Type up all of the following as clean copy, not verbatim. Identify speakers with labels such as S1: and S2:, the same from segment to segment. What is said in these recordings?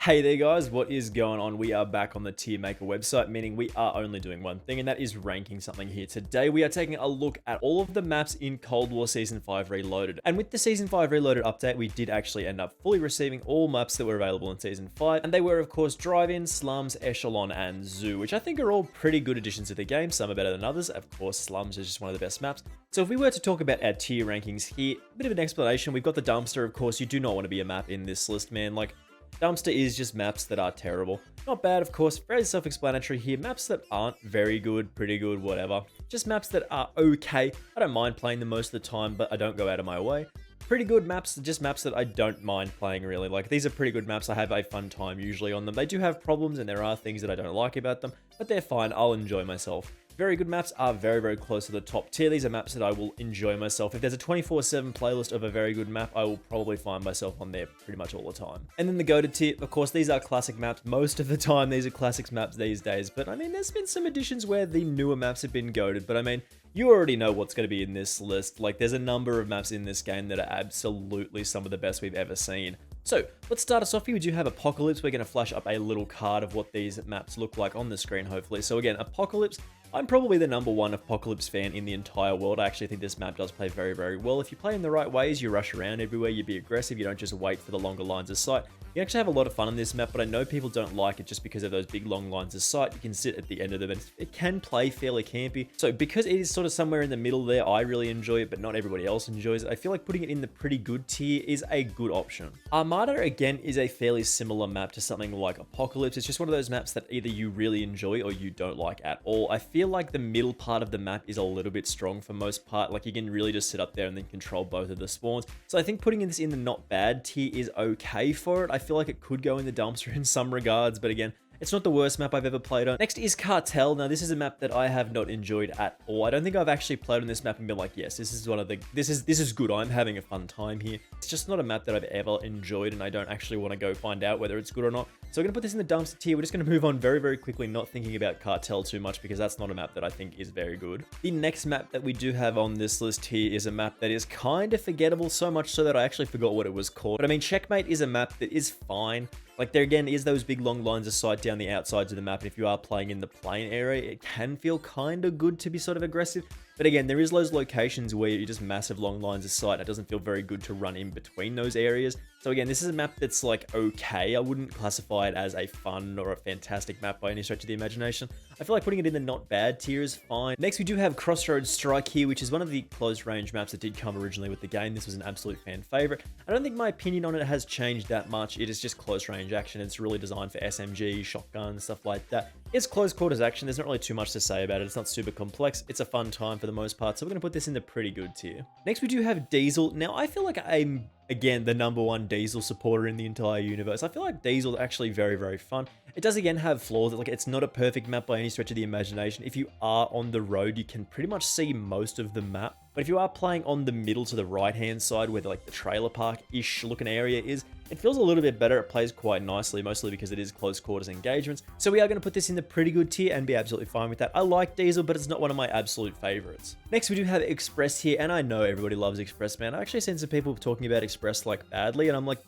S1: Hey there guys, what is going on? We are back on the Tier Maker website, meaning we are only doing one thing, and that is ranking something here. Today we are taking a look at all of the maps in Cold War Season 5 Reloaded. And with the Season 5 Reloaded update, we did actually end up fully receiving all maps that were available in Season 5, and they were of course Drive-In, Slums, Echelon, and Zoo, which I think are all pretty good additions to the game. Some are better than others. Of course, Slums is just one of the best maps. So if we were to talk about our tier rankings here, a bit of an explanation. We've got the Dumpster, of course. You do not want to be a map in this list, man. Like, Dumpster is just maps that are terrible. Not bad, of course, very self-explanatory here. Maps that aren't very good, pretty good, whatever. Just maps that are okay. I don't mind playing them most of the time, but I don't go out of my way. Pretty good maps, just maps that I don't mind playing really. Like, these are pretty good maps. I have a fun time usually on them. They do have problems and there are things that I don't like about them, but they're fine. I'll enjoy myself. Very good maps are very, very close to the top tier. These are maps that I will enjoy myself. If there's a 24/7 playlist of a very good map, I will probably find myself on there pretty much all the time. And then the goated tier, of course, these are classic maps. Most of the time, these are classics maps these days. But I mean, there's been some additions where the newer maps have been goated. But I mean, you already know what's going to be in this list. Like, there's a number of maps in this game that are absolutely some of the best we've ever seen. So, let's start us off here. We do have Apocalypse. We're going to flash up a little card of what these maps look like on the screen, hopefully. So again, Apocalypse. I'm probably the #1 Apocalypse fan in the entire world. I actually think this map does play very, very well. If you play in the right ways, you rush around everywhere, you be aggressive, you don't just wait for the longer lines of sight. You actually have a lot of fun on this map, but I know people don't like it just because of those big long lines of sight. You can sit at the end of them, and it can play fairly campy. So because it is sort of somewhere in the middle there, I really enjoy it, but not everybody else enjoys it. I feel like putting it in the pretty good tier is a good option. Armada, again, is a fairly similar map to something like Apocalypse. It's just one of those maps that either you really enjoy or you don't like at all. I feel like the middle part of the map is a little bit strong for most part. Like, you can really just sit up there and then control both of the spawns. So I think putting this in the not bad tier is okay for it. I feel like it could go in the dumpster in some regards, but again, it's not the worst map I've ever played on. Next is Cartel. Now, this is a map that I have not enjoyed at all. I don't think I've actually played on this map and been like, yes, this is one of the, this is good. I'm having a fun time here. It's just not a map that I've ever enjoyed, and I don't actually want to go find out whether it's good or not. So we're going to put this in the dumpster tier. We're just going to move on very, very quickly, not thinking about Cartel too much, because that's not a map that I think is very good. The next map that we do have on this list here is a map that is kind of forgettable, so much so that I actually forgot what it was called. But I mean, Checkmate is a map that is fine. Like, there again is those big long lines of sight down the outsides of the map, and if you are playing in the plain area, it can feel kind of good to be sort of aggressive. But again, there is those locations where you're just massive long lines of sight. It doesn't feel very good to run in between those areas. So again, this is a map that's like okay. I wouldn't classify it as a fun or a fantastic map by any stretch of the imagination. I feel like putting it in the not bad tier is fine. Next, we do have Crossroads Strike here, which is one of the close range maps that did come originally with the game. This was an absolute fan favorite. I don't think my opinion on it has changed that much. It is just close range action. It's really designed for SMG, shotgun, stuff like that. It's close quarters action. There's not really too much to say about it. It's not super complex. It's a fun time for the most part. So we're going to put this in the pretty good tier. Next, we do have Diesel. Now, I feel like I'm, again, the #1 Diesel supporter in the entire universe. I feel like Diesel is actually very, very fun. It does, again, have flaws. Like, it's not a perfect map by any stretch of the imagination. If you are on the road, you can pretty much see most of the map. But if you are playing on the middle to the right-hand side, where like the trailer park-ish looking area is, it feels a little bit better. It plays quite nicely, mostly because it is close quarters engagements. So we are going to put this in the pretty good tier and be absolutely fine with that. I like Diesel, but it's not one of my absolute favorites. Next, we do have Express here, and I know everybody loves Express, man. I actually seen some people talking about Express like badly, and I'm like,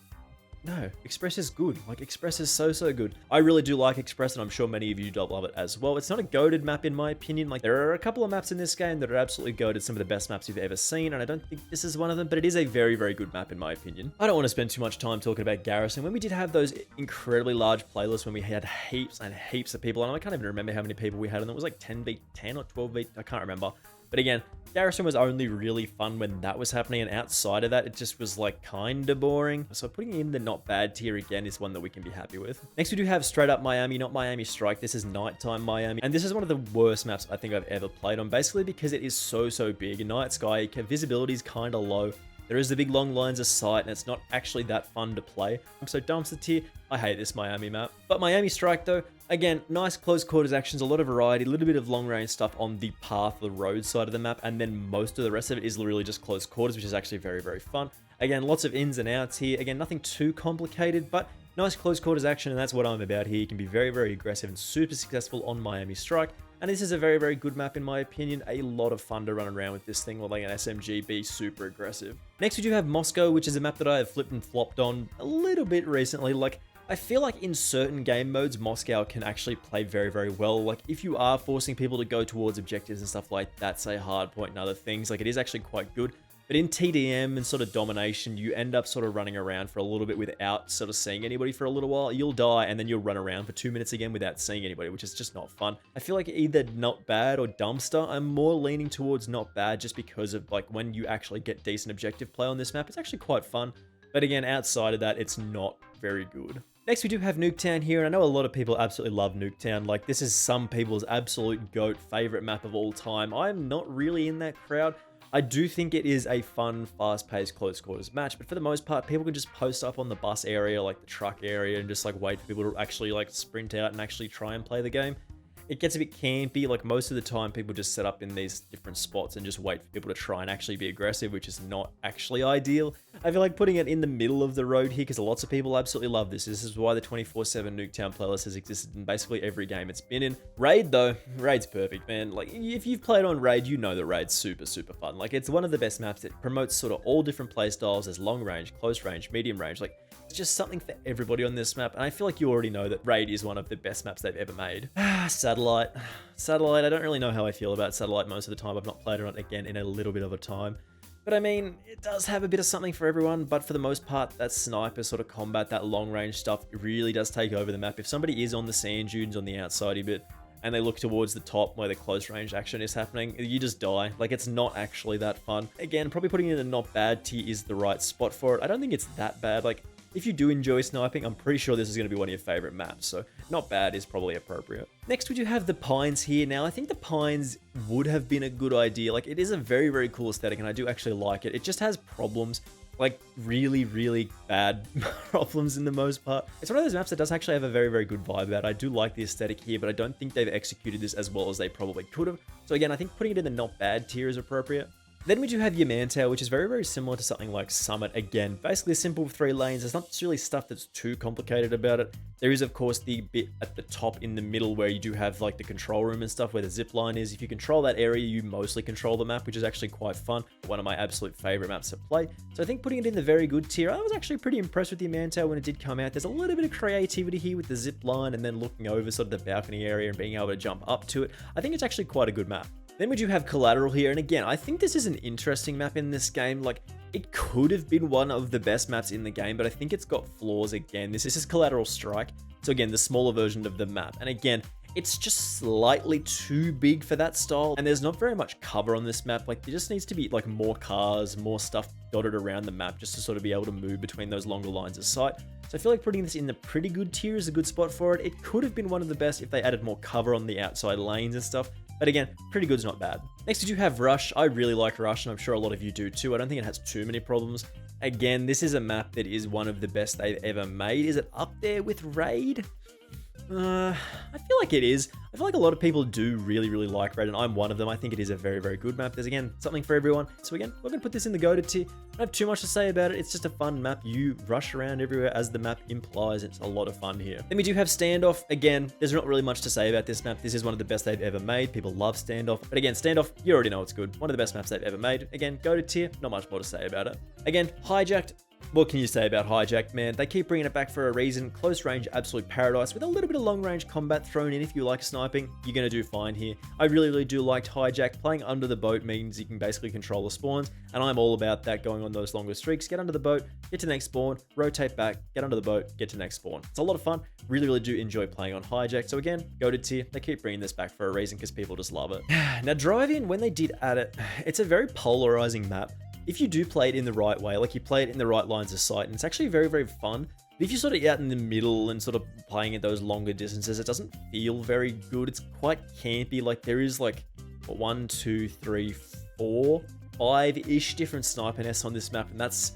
S1: no, Express is good. Like, Express is so, so good. I really do like Express, and I'm sure many of you do love it as well. It's not a goated map in my opinion. Like, there are a couple of maps in this game that are absolutely goated, some of the best maps you've ever seen, and I don't think this is one of them, but it is a very, very good map in my opinion. I don't want to spend too much time talking about Garrison. When we did have those incredibly large playlists, when we had heaps and heaps of people, and I can't even remember how many people we had, and it was like 10v10 or 12v, I can't remember. But again, Garrison was only really fun when that was happening, and outside of that, it just was like kind of boring. So putting in the not bad tier again is one that we can be happy with. Next, we do have Straight Up Miami, not Miami Strike. This is Nighttime Miami, and this is one of the worst maps I think I've ever played on, basically because it is so, so big. In night sky, visibility is kind of low. There is the big long lines of sight, and it's not actually that fun to play. So dumpster tier, I hate this Miami map. But Miami Strike though, again, nice close quarters actions, a lot of variety, a little bit of long range stuff on the path, the road side of the map, and then most of the rest of it is literally just close quarters, which is actually very, very fun. Again, lots of ins and outs here. Again, nothing too complicated, but nice close quarters action, and that's what I'm about here. You can be very, very aggressive and super successful on Miami Strike. And this is a very, very good map in my opinion. A lot of fun to run around with this thing, or like an SMG, be super aggressive. Next, we do have Moscow, which is a map that I have flipped and flopped on a little bit recently. Like, I feel like in certain game modes, Moscow can actually play very, very well. Like if you are forcing people to go towards objectives and stuff like that, say hardpoint and other things, like it is actually quite good. But in TDM and sort of domination, you end up sort of running around for a little bit without sort of seeing anybody for a little while. You'll die and then you'll run around for 2 minutes again without seeing anybody, which is just not fun. I feel like either not bad or dumpster. I'm more leaning towards not bad just because of like when you actually get decent objective play on this map, it's actually quite fun. But again, outside of that, it's not very good. Next, we do have Nuketown here, and I know a lot of people absolutely love Nuketown. Like, this is some people's absolute GOAT favorite map of all time. I'm not really in that crowd. I do think it is a fun, fast-paced, close quarters match, but for the most part, people can just post up on the bus area, like the truck area, and just like wait for people to actually like sprint out and actually try and play the game. It gets a bit campy, like most of the time people just set up in these different spots and just wait for people to try and actually be aggressive, which is not actually ideal. I feel like putting it in the middle of the road here because lots of people absolutely love this. This is why the 24/7 Nuketown playlist has existed in basically every game it's been in. Raid though, Raid's perfect, man. Like if you've played on Raid, you know that Raid's super, super fun. Like it's one of the best maps that promotes sort of all different play styles. There's long range, close range, medium range, like it's just something for everybody on this map, and I feel like you already know that Raid is one of the best maps they've ever made. Satellite. Satellite, I don't really know how I feel about Satellite most of the time. I've not played on it again in a little bit of a time. But I mean, it does have a bit of something for everyone, but for the most part, that sniper sort of combat, that long range stuff, it really does take over the map. If somebody is on the sand dunes on the outside a bit, and they look towards the top where the close range action is happening, you just die. Like, it's not actually that fun. Again, probably putting it in a not bad tier is the right spot for it. I don't think it's that bad. Like, if you do enjoy sniping, I'm pretty sure this is going to be one of your favorite maps, so not bad is probably appropriate. Next, we do have the Pines here. Now, I think the Pines would have been a good idea. Like, it is a very, very cool aesthetic, and I do actually like it. It just has problems, like really, really bad problems in the most part. It's one of those maps that does actually have a very, very good vibe about it. I do like the aesthetic here, but I don't think they've executed this as well as they probably could have. So again, I think putting it in the not bad tier is appropriate. Then we do have Yamantau, which is very, very similar to something like Summit. Again, basically a simple 3 lanes. There's not really stuff that's too complicated about it. There is, of course, the bit at the top in the middle where you do have like the control room and stuff where the zip line is. If you control that area, you mostly control the map, which is actually quite fun. One of my absolute favorite maps to play. So I think putting it in the very good tier, I was actually pretty impressed with Yamantau when it did come out. There's a little bit of creativity here with the zip line and then looking over sort of the balcony area and being able to jump up to it. I think it's actually quite a good map. Then we do have Collateral here, and again, I think this is an interesting map in this game. Like, it could have been one of the best maps in the game, but I think it's got flaws again. This is Collateral Strike, so again, the smaller version of the map. And again, it's just slightly too big for that style, and there's not very much cover on this map. Like, there just needs to be like more cars, more stuff dotted around the map just to sort of be able to move between those longer lines of sight. So I feel like putting this in the pretty good tier is a good spot for it. It could have been one of the best if they added more cover on the outside lanes and stuff. But again, pretty good is not bad. Next, we do have Rush. I really like Rush, and I'm sure a lot of you do too. I don't think it has too many problems. Again, this is a map that is one of the best they've ever made. Is it up there with Raid? I feel like it is. I feel like a lot of people do really, really like Raid, and I'm one of them. I think it is a very, very good map. There's, again, something for everyone. So again, we're going to put this in the GOATed tier. I don't have too much to say about it. It's just a fun map. You rush around everywhere as the map implies. It's a lot of fun here. Then we do have Standoff. Again, there's not really much to say about this map. This is one of the best they've ever made. People love Standoff. But again, Standoff, you already know it's good. One of the best maps they've ever made. Again, GOATed tier. Not much more to say about it. Again, Hijacked. What can you say about Hijacked, man? They keep bringing it back for a reason. Close range, absolute paradise. With a little bit of long range combat thrown in if you like sniping, you're going to do fine here. I really, really do like Hijacked. Playing under the boat means you can basically control the spawns, and I'm all about that, going on those longer streaks. Get under the boat, get to the next spawn, rotate back, get under the boat, get to the next spawn. It's a lot of fun. Really, really do enjoy playing on Hijacked. So again, GOATed tier. They keep bringing this back for a reason because people just love it. Now, Drive-In, when they did add it, it's a very polarizing map. If you do play it in the right way, like you play it in the right lines of sight, and it's actually very, very fun. But if you're sort of out in the middle and sort of playing at those longer distances, it doesn't feel very good. It's quite campy. Like there is like 1, 2, 3, 4, 5-ish different sniper nests on this map, and that's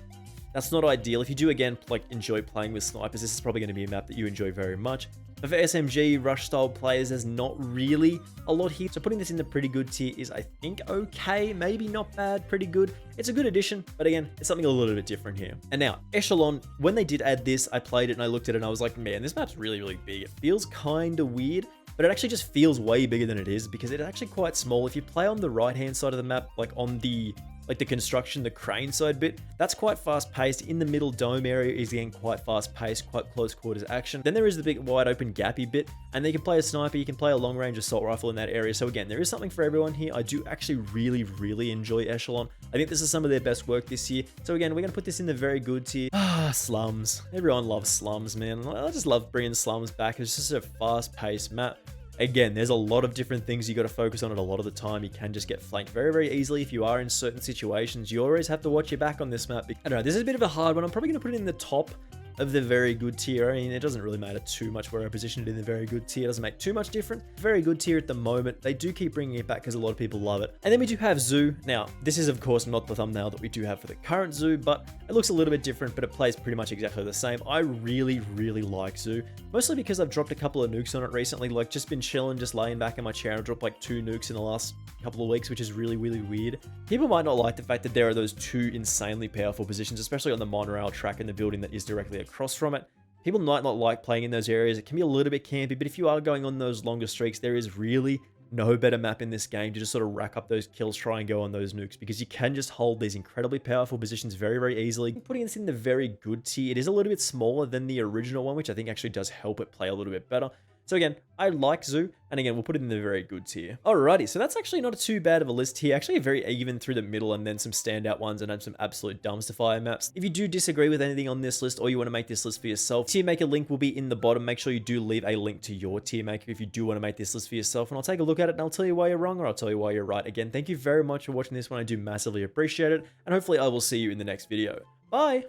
S1: not ideal. If you do, again, like enjoy playing with snipers, this is probably going to be a map that you enjoy very much. But for SMG, rush style players, there's not really a lot here. So putting this in the pretty good tier is, I think, okay, maybe not bad, pretty good. It's a good addition, but again, it's something a little bit different here. And now, Echelon, when they did add this, I played it and I looked at it and I was like, man, this map's really, really big. It feels kind of weird, but it actually just feels way bigger than it is because it's actually quite small. If you play on the right-hand side of the map, like on the like the construction, the crane side bit, that's quite fast paced. In the middle dome area is again quite fast paced, quite close quarters action. Then there is the big wide open gappy bit, and then you can play a sniper, you can play a long range assault rifle in that area. So again, there is something for everyone here. I do actually really enjoy Echelon. I think this is some of their best work this year. So again, we're going to put this in the very good tier. Slums. Everyone loves Slums, man. I just love bringing Slums back. It's just a fast paced map. Again, there's a lot of different things you got to focus on at a lot of the time. You can just get flanked very easily if you are in certain situations. You always have to watch your back on this map. I don't know, this is a bit of a hard one. I'm probably going to put it in the top of the very good tier. I mean, it doesn't really matter too much where I position it in the very good tier. It doesn't make too much difference. Very good tier at the moment. They do keep bringing it back because a lot of people love it. And then we do have Zoo. Now, this is of course not the thumbnail that we do have for the current Zoo, but it looks a little bit different, but it plays pretty much exactly the same. I really like Zoo, mostly because I've dropped a couple of nukes on it recently, like just been chilling, just laying back in my chair. I dropped like 2 nukes in the last couple of weeks, which is really weird. People might not like the fact that there are those 2 insanely powerful positions, especially on the monorail track in the building that is directly across from it. People might not like playing in those areas. It can be a little bit campy, but if you are going on those longer streaks, there is really no better map in this game to just sort of rack up those kills, try and go on those nukes, because you can just hold these incredibly powerful positions very easily. Putting this in the very good tier, it is a little bit smaller than the original one, which I think actually does help it play a little bit better. So again, I like Zoo, and again, we'll put it in the very good tier. Alrighty, so that's actually not too bad of a list here. Actually very even through the middle, and then some standout ones and then some absolute dumpster fire maps. If you do disagree with anything on this list, or you want to make this list for yourself, tier maker link will be in the bottom. Make sure you do leave a link to your tier maker if you do want to make this list for yourself, and I'll take a look at it and I'll tell you why you're wrong, or I'll tell you why you're right. Again, thank you very much for watching this one. I do massively appreciate it, and hopefully I will see you in the next video. Bye!